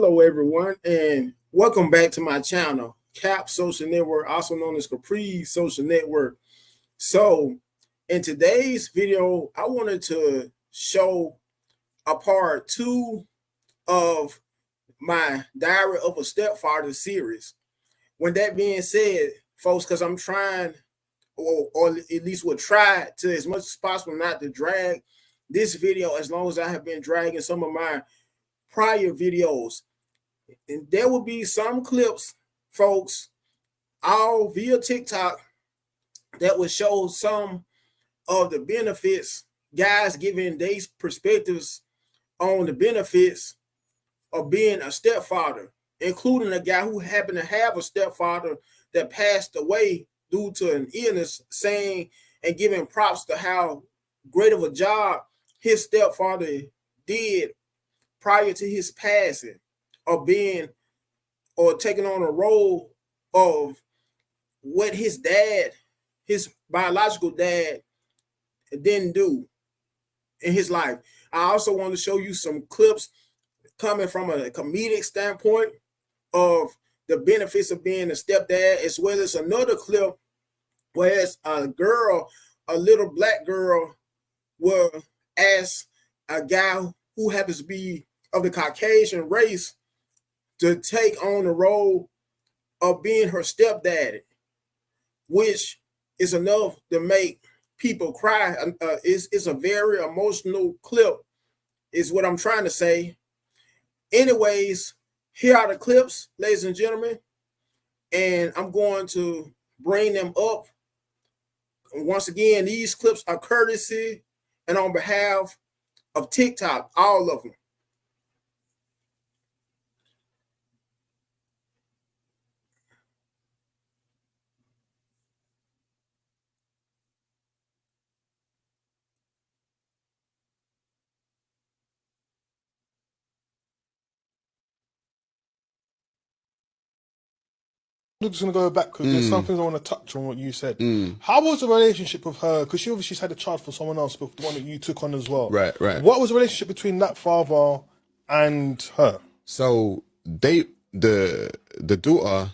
Hello, everyone, and welcome back to my channel, Cap Social Network, also known as Capri Social Network. So, in today's video, I wanted to show a part 2 of my Diary of a Stepfather series. When that being said, folks, because I'm trying, or at least will try to as much as possible not to drag this video as long as I have been dragging some of my prior videos. And there will be some clips, folks, all via TikTok that will show some of the benefits, guys giving their perspectives on the benefits of being a stepfather, including a guy who happened to have a stepfather that passed away due to an illness, saying and giving props to how great of a job his stepfather did prior to his passing, of being or taking on a role of what his dad, his biological dad, didn't do in his life. I also want to show you some clips coming from a comedic standpoint of the benefits of being a stepdad, as well as another clip where it's a girl, a little black girl, will ask a guy who happens to be of the Caucasian race to take on the role of being her stepdaddy, which is enough to make people cry. It's a very emotional clip, is what I'm trying to say. Anyways, here are the clips, ladies and gentlemen, and I'm going to bring them up. Once again, these clips are courtesy and on behalf of TikTok, all of them. I'm just going to go back because there's some things I want to touch on what you said. How was the relationship with her? Because she obviously had a child for someone else, but the one that you took on as well. Right. What was the relationship between that father and her? So the daughter,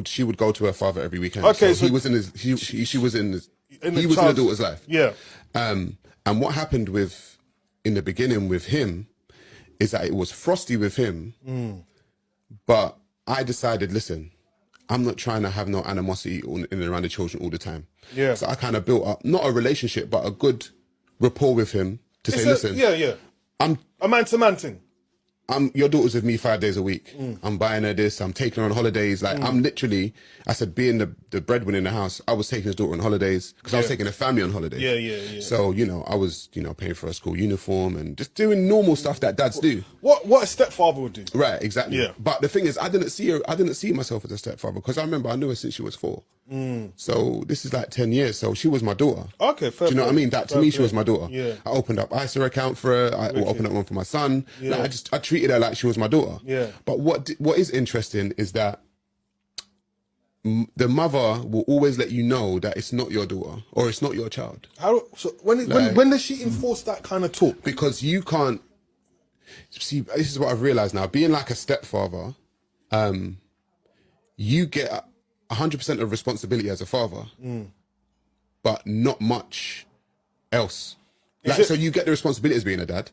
she would go to her father every weekend. Okay, so he was in his she was in his he was in the daughter's life. Yeah. And what happened in the beginning with him is that it was frosty with him, but I decided, listen, I'm not trying to have no animosity in and around the children all the time. Yeah. So I kind of built up, not a relationship, but a good rapport with him to say, listen. Yeah. I'm a man-to-man thing. Your daughter's with me 5 days a week. I'm buying her this. I'm taking her on holidays. Like I'm literally, I said, being the breadwinner in the house, I was taking his daughter on holidays because I was taking the family on holidays. Yeah. So, I was, paying for a school uniform and just doing normal stuff that dads do. What a stepfather would do. Right, exactly. Yeah. But the thing is, I didn't see myself as a stepfather because I remember I knew her since she was 4. So this is like 10 years. So she was my daughter. Okay, fair. Do you know what I mean? That to me, she was my daughter. Yeah. I opened up ISA account for her. I opened up one for my son. Yeah. Like, I treated her like she was my daughter. Yeah. But what is interesting is that the mother will always let you know that it's not your daughter or it's not your child. When does she enforce that kind of talk? Because you can't see. This is what I've realized now. Being like a stepfather, you get 100% of responsibility as a father, but not much else. So you get the responsibility as being a dad,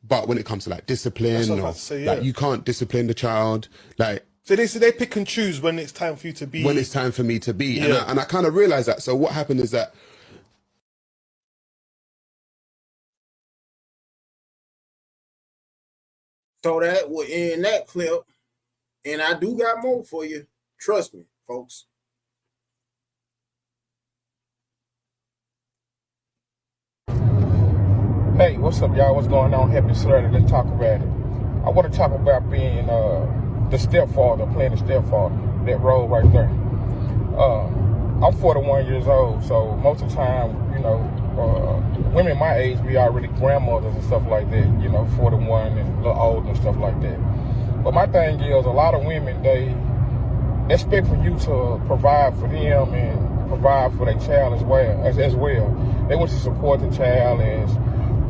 but when it comes to like discipline, like you can't discipline the child. Like so they pick and choose when it's time for you to be. When it's time for me to be, Yeah. and I kind of realized that. So what happened is that. So that will end that clip, and I do got more for you. Trust me, folks. Hey, what's up, y'all? What's going on? Happy Saturday. Let's talk about it. I want to talk about being the stepfather, playing the stepfather, that role right there. I'm 41 years old, so most of the time, women my age, we already grandmothers and stuff like that, 41 and a little old and stuff like that. But my thing is, a lot of women, they expect for you to provide for them and provide for their child as well. They want to support the child as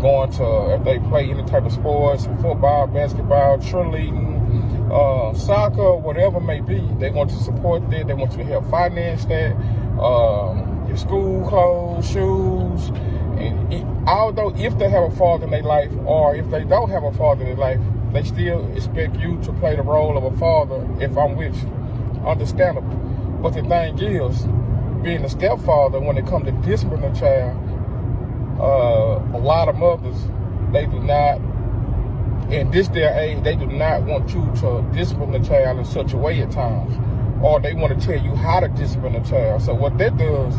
going to, if they play any type of sports, football, basketball, cheerleading, soccer, whatever it may be. They want to support that. They want you to help finance that. Your school clothes, shoes. And although if they have a father in their life, or if they don't have a father in their life, they still expect you to play the role of a father if I'm with you. Understandable. But the thing is, being a stepfather, when it comes to disciplining a child, a lot of mothers, they do not, in this day and age, they do not want you to discipline the child in such a way at times, or they want to tell you how to discipline a child. So what that does,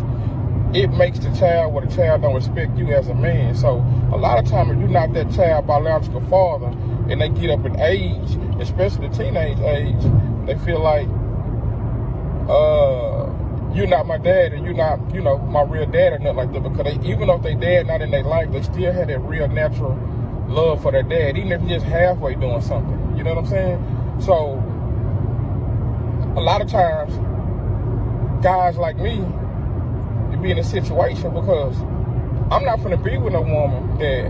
it makes the child where the child don't respect you as a man. So a lot of times, if you're not that child biological father, and they get up in age, especially the teenage age, they feel like, you're not my dad, and you're not, my real dad or nothing like that. Because even though their dad not in their life, they still had that real natural love for their dad, even if you're just halfway doing something. You know what I'm saying? So a lot of times, guys like me be in a situation because I'm not gonna be with a woman that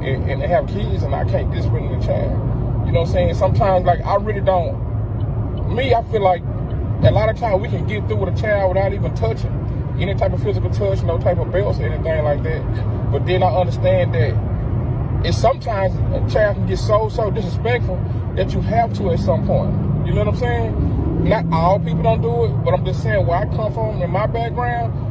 and have kids and I can't discipline the child. You know what I'm saying? Sometimes, like, I really don't. I feel like a lot of times we can get through with a child without even touching any type of physical touch, no type of belts or anything like that. But then I understand that it's sometimes a child can get so disrespectful that you have to at some point. You know what I'm saying? Not all people don't do it, but I'm just saying where I come from in my background,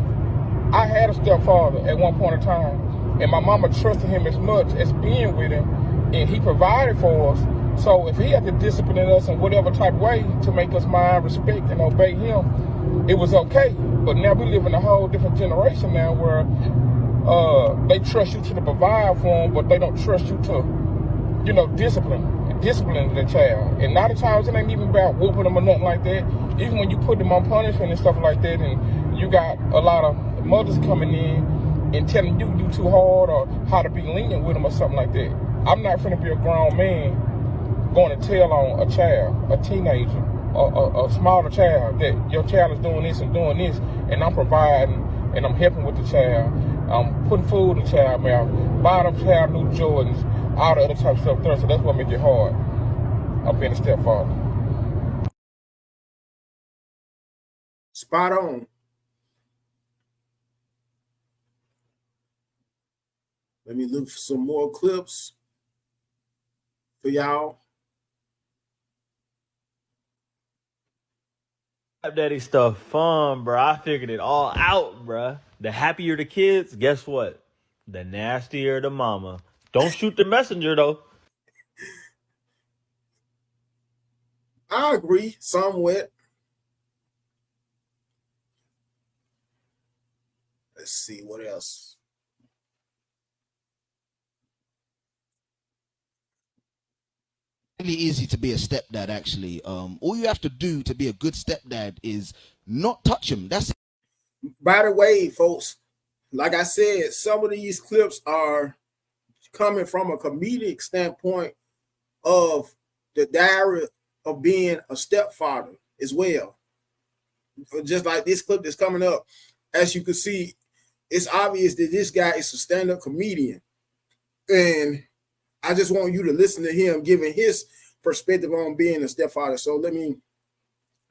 I had a stepfather at one point in time, and my mama trusted him as much as being with him, and he provided for us. So if he had to discipline us in whatever type of way to make us mind, respect, and obey him, it was okay. But now we live in a whole different generation now where they trust you to provide for them, but they don't trust you to, discipline the child. And a lot of times it ain't even about whooping them or nothing like that. Even when you put them on punishment and stuff like that, and you got a lot of mothers coming in and telling you too hard or how to be lenient with them or something like that. I'm not finna be a grown man going to tell on a child, a teenager, a smaller child that your child is doing this and doing this, and I'm providing and I'm helping with the child. I'm putting food in the child's mouth, buying the child new Jordans, all the other type of stuff there. So that's what makes it hard. I'm being a stepfather. Spot on. Let me look for some more clips for y'all. Stepdaddy stuff fun, bro. I figured it all out, bro. The happier the kids, guess what? The nastier the mama. Don't shoot the messenger, though. I agree somewhat. Let's see what else. Really easy to be a stepdad, actually. All you have to do to be a good stepdad is not touch him. That's it. By the way, folks, like I said, some of these clips are coming from a comedic standpoint of the diary of being a stepfather as well. Just like this clip that's coming up, as you can see, it's obvious that this guy is a stand-up comedian. And I just want you to listen to him giving his perspective on being a stepfather. So let me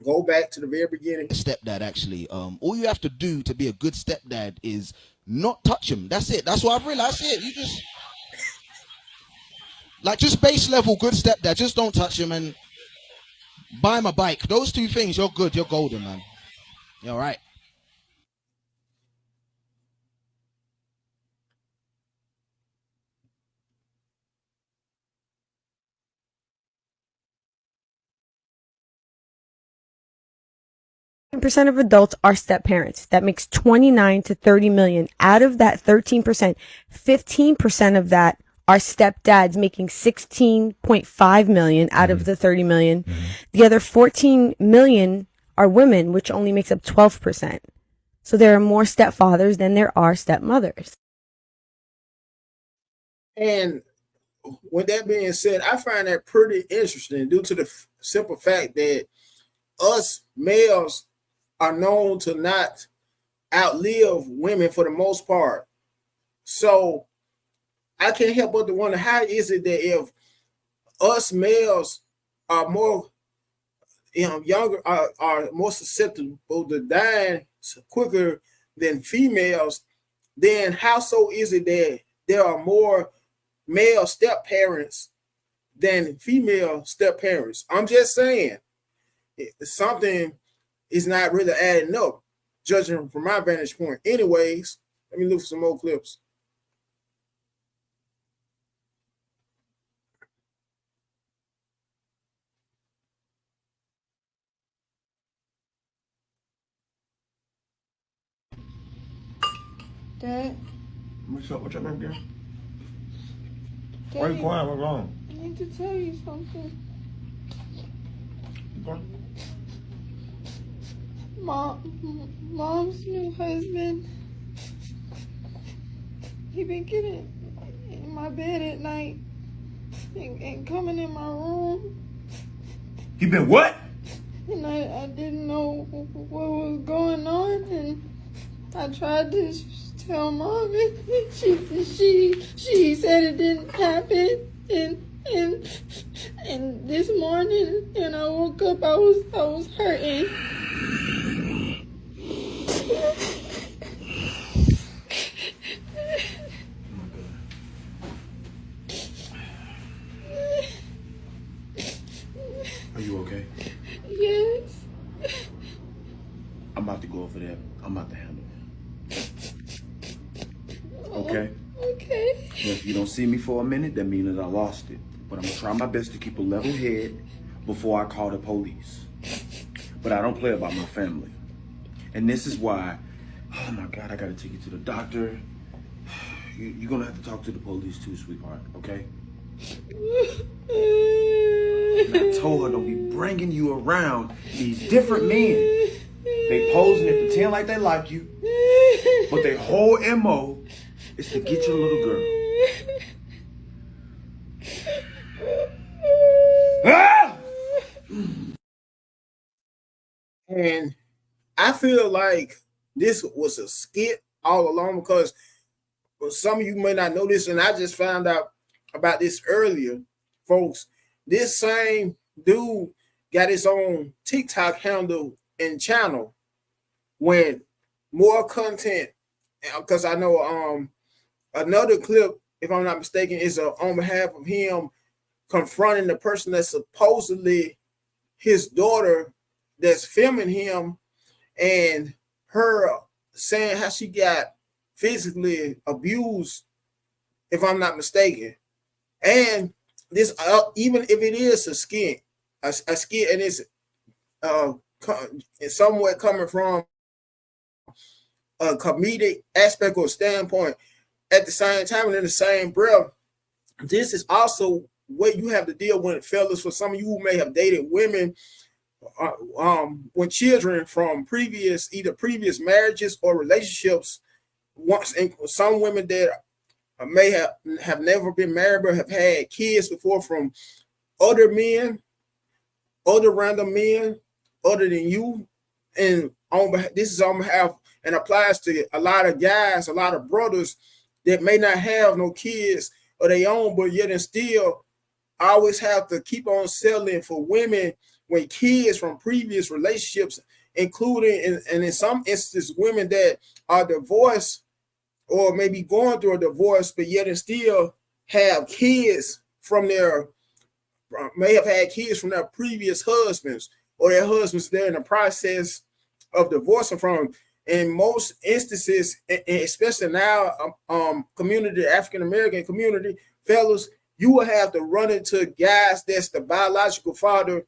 go back to the very beginning. Stepdad, actually. All you have to do to be a good stepdad is not touch him. That's it. That's what I've realized. That's it. You just, like, just base level good stepdad. Just don't touch him and buy him a bike. Those two things, you're good. You're golden, man. You're all right. Percent of adults are step parents. That makes 29 to 30 million. Out of that 13%, 15% of that are stepdads, making 16.5 million out of the 30 million. The other 14 million are women, which only makes up 12%. So there are more stepfathers than there are stepmothers. And with that being said, I find that pretty interesting due to the simple fact that us males are known to not outlive women for the most part. So I can't help but to wonder, how is it that if us males are more younger are more susceptible to dying quicker than females, then how so is it that there are more male step parents than female step parents? I'm just saying something is not really adding up, judging from my vantage point. Anyways, let me look for some more clips. Dad, What's up? What's up, baby girl? Dad, Why you quiet? What's wrong? I need to tell you something. You quiet? Mom's new husband, he been getting in my bed at night and coming in my room. He been what? And I didn't know what was going on, and I tried to tell Mom, and she said it didn't happen. And this morning, when I woke up, I was hurting. Are you okay? Yes. I'm about to go over there. I'm about to handle it. Okay? Okay. Well, if you don't see me for a minute, that means that I lost it. But I'm gonna try my best to keep a level head before I call the police. But I don't play about my family. And this is why, oh my God, I gotta take you to the doctor. You're gonna have to talk to the police too, sweetheart, okay? And I told her don't be bringing you around these different men. They posing and pretend like they like you, but their whole MO is to get your little girl. Ah! And I feel like this was a skit all along, because some of you may not know this, and I just found out about this earlier, folks. This same dude got his own TikTok handle and channel. When more content, because I know another clip, if I'm not mistaken, is on behalf of him confronting the person that's supposedly his daughter that's filming him, and her saying how she got physically abused, if I'm not mistaken. And this, even if it is a skit, and it's somewhat coming from a comedic aspect or standpoint, at the same time and in the same breath, this is also what you have to deal with, fellas. For some of you who may have dated women when children from either previous marriages or relationships, once, and some women that may have never been married but have had kids before from other men, other random men other than you. And this is on behalf and applies to a lot of guys, a lot of brothers that may not have no kids of their own, but yet and still always have to keep on settling for women with kids from previous relationships, including and in some instances women that are divorced or maybe going through a divorce, but yet and still have kids from may have had kids from their previous husbands, or their husbands they're in the process of divorcing from. In most instances, especially now, community, African American community, fellas, you will have to run into guys that's the biological father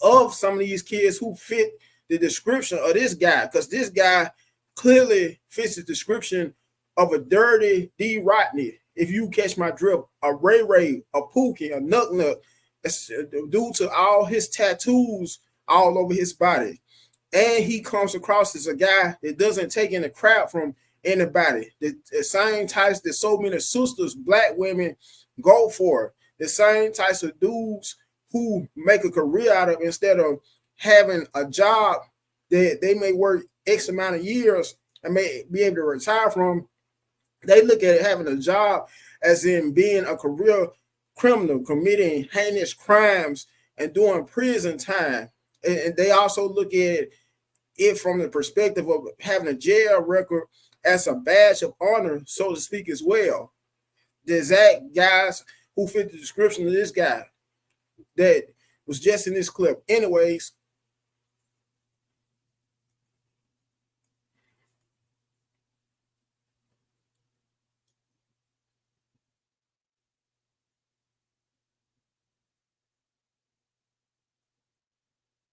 of some of these kids who fit the description of this guy, because this guy clearly fits the description of a dirty D. Rodney, if you catch my drift, a Ray Ray, a Pookie, a Nut Nut, due to all his tattoos all over his body. And he comes across as a guy that doesn't take any crap from anybody. The same types that so many sisters, black women, go for. The same types of dudes who make a career out of, instead of having a job that they may work X amount of years and may be able to retire from. They look at having a job as in being a career criminal, committing heinous crimes and doing prison time. and they also look at it from the perspective of having a jail record as a badge of honor, so to speak, as well. The exact guys who fit the description of this guy that was just in this clip. Anyways,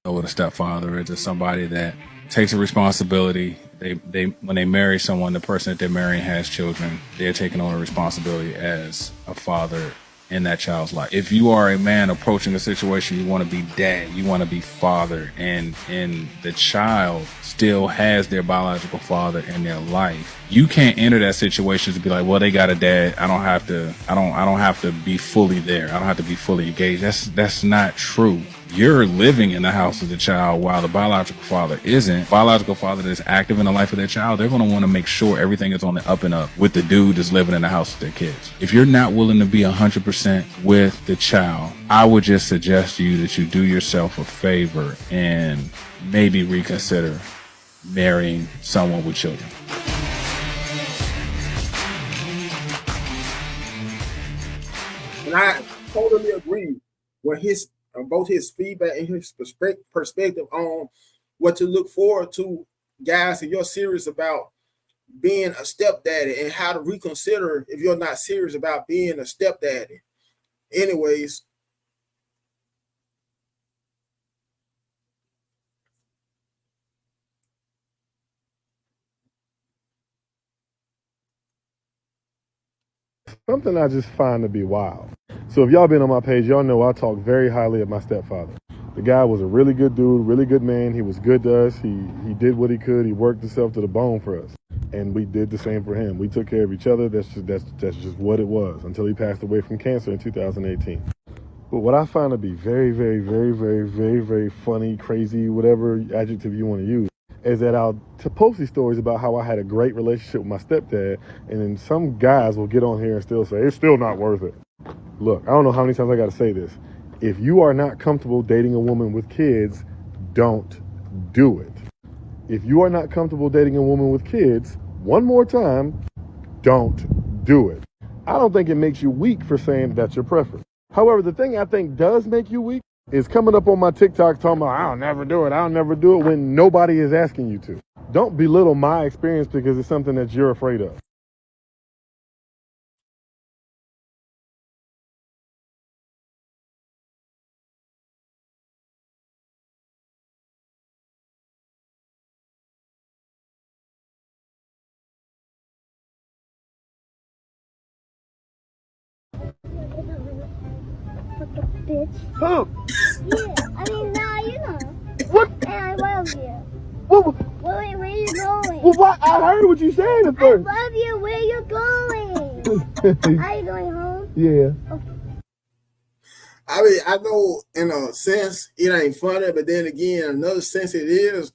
what a stepfather is somebody that takes a responsibility. They when they marry someone, the person that they're marrying has children, they're taking on a responsibility as a father in that child's life. If you are a man approaching a situation, you want to be dad, you want to be father, and the child still has their biological father in their life, you can't enter that situation to be like, well, they got a dad, I don't have to be fully there, I don't have to be fully engaged. That's not true. You're living in the house with the child while the biological father isn't. Biological father that's active in the life of their child, they're going to want to make sure everything is on the up and up with the dude that's living in the house with their kids. If you're not willing to be 100% with the child, I would just suggest to you that you do yourself a favor and maybe reconsider marrying someone with children. and I totally agree with both his feedback and his perspective on what to look forward to, guys, if you're serious about being a stepdaddy, and how to reconsider if you're not serious about being a stepdaddy. Anyways, something I just find to be wild. So if y'all been on my page, y'all know I talk very highly of my stepfather. The guy was a really good dude, really good man. He was good to us. He did what he could. He worked himself to the bone for us, and we did the same for him. We took care of each other. That's just what it was until he passed away from cancer in 2018. But what I find to be very, very, very, very, very, very funny, crazy, whatever adjective you want to use, is that I'll post these stories about how I had a great relationship with my stepdad, and then some guys will get on here and still say, it's still not worth it. Look, I don't know how many times I got to say this. If you are not comfortable dating a woman with kids, don't do it. If you are not comfortable dating a woman with kids, one more time, don't do it. I don't think it makes you weak for saying that's your preference. However, the thing I think does make you weak is coming up on my TikTok talking about, I'll never do it when nobody is asking you to. Don't belittle my experience because it's something that you're afraid of. Bitch. Huh? Yeah, I mean, now you know. What? And I love you. What? Where are you going? Well, what? I heard what you said at I first. love you. Where you going? Are you going home? Yeah. Okay. I mean, I know in a sense it ain't funny, but then again, in another sense it is,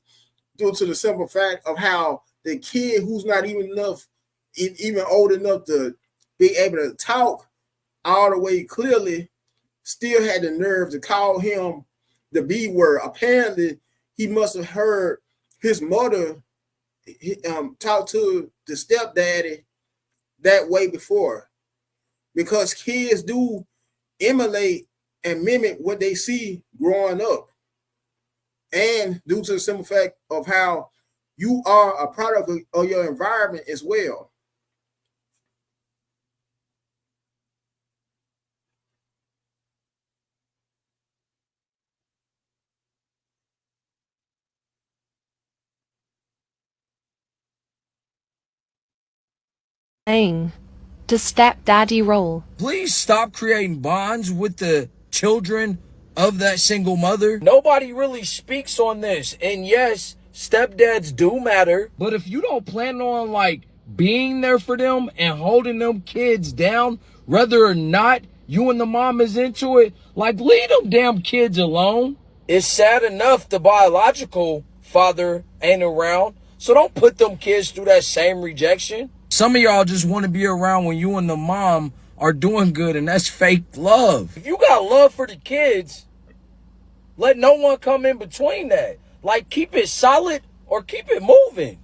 due to the simple fact of how the kid who's not even old enough to be able to talk all the way clearly still had the nerve to call him the B word. Apparently, he must have heard his mother talk to the stepdaddy that way before, because kids do emulate and mimic what they see growing up, and due to the simple fact of how you are a product of your environment as well. The stepdaddy role. Please stop creating bonds with the children of that single mother. Nobody really speaks on this. And yes, stepdads do matter. But if you don't plan on like being there for them and holding them kids down, whether or not you and the mom is into it, like leave them damn kids alone. It's sad enough the biological father ain't around. So don't put them kids through that same rejection. Some of y'all just want to be around when you and the mom are doing good, and that's fake love. If you got love for the kids, Let no one come in between that. Like, keep it solid or keep it moving.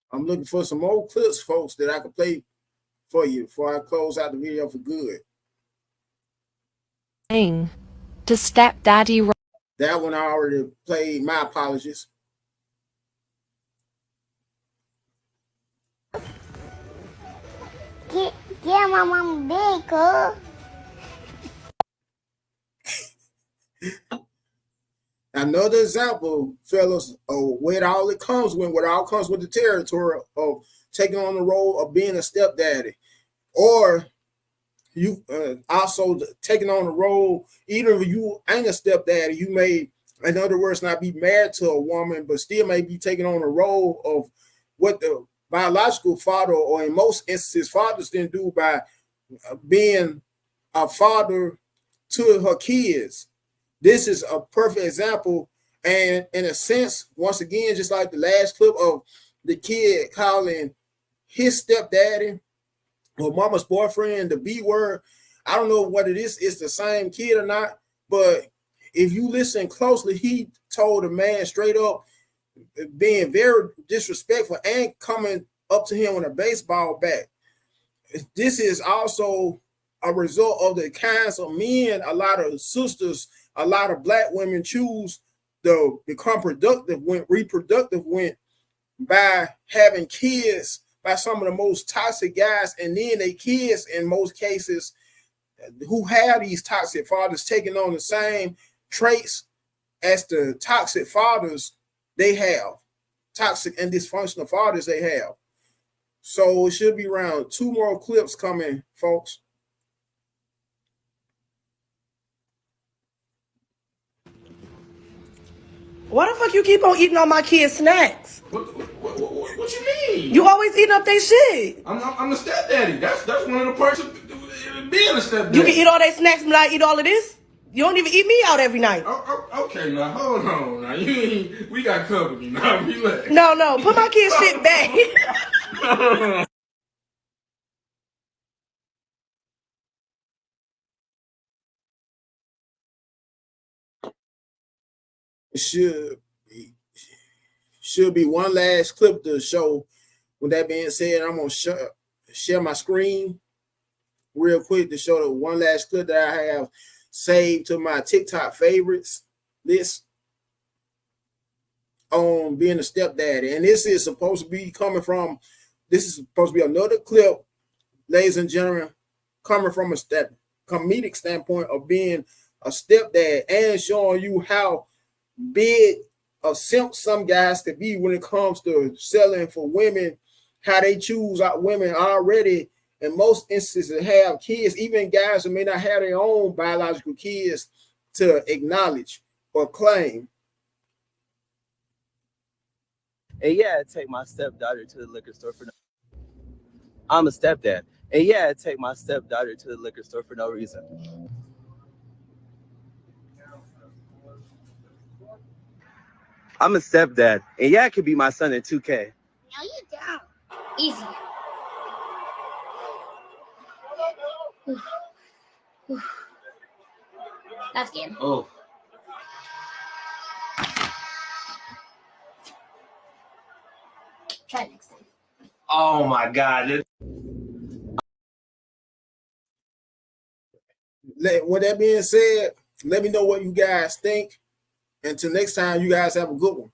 I'm looking for some old clips, folks, that I can play for you before I close out the video for good. To stepdaddy role. That one I already played. My apologies. Get my mama big, cuz. Another example, fellas, of what all comes with the territory of taking on the role of being a stepdaddy, or you also taking on the role, even if you ain't a stepdaddy, you may, in other words, not be married to a woman, but still may be taking on the role of what the biological father, or in most instances, fathers didn't do by being a father to her kids. This is a perfect example. And in a sense, once again, just like the last clip of the kid calling his stepdaddy or mama's boyfriend the B word, I don't know what it is. It's the same kid or not. But if you listen closely, he told the man straight up, being very disrespectful and coming up to him with a baseball bat. This is also a result of the kinds of men a lot of sisters, a lot of black women choose to become reproductive by having kids by some of the most toxic guys, and then they kids in most cases who have these toxic fathers taking on the same traits as the toxic fathers they have, toxic and dysfunctional fathers they have. So it should be around 2 more clips coming, folks. Why the fuck you keep on eating all my kids' snacks? What you mean? You always eating up their shit. I'm the stepdaddy. That's one of the perks of being a stepdaddy. You can eat all their snacks but not eat all of this? You don't even eat me out every night. Okay, now hold on. Now we got company. Now relax. No, put my kids' shit back. Should be one last clip to show. With that being said, I'm gonna share my screen real quick to show the one last clip that I have saved to my TikTok favorites list on being a stepdaddy. And this is supposed to be another clip, ladies and gentlemen, coming from a comedic standpoint of being a stepdad and showing you how big a simp some guys could be when it comes to selling for women, how they choose out women already in most instances have kids, even guys who may not have their own biological kids to acknowledge or claim. And yeah, I'd take my stepdaughter to the liquor store for no I'm a stepdad. And yeah, I'd take my stepdaughter to the liquor store for no reason. I'm a stepdad. And yeah, it could be my son in 2K. No, you don't. Easy. That's good. Oh. Try it next time. Oh my God. With that being said, let me know what you guys think. Until next time, you guys have a good one.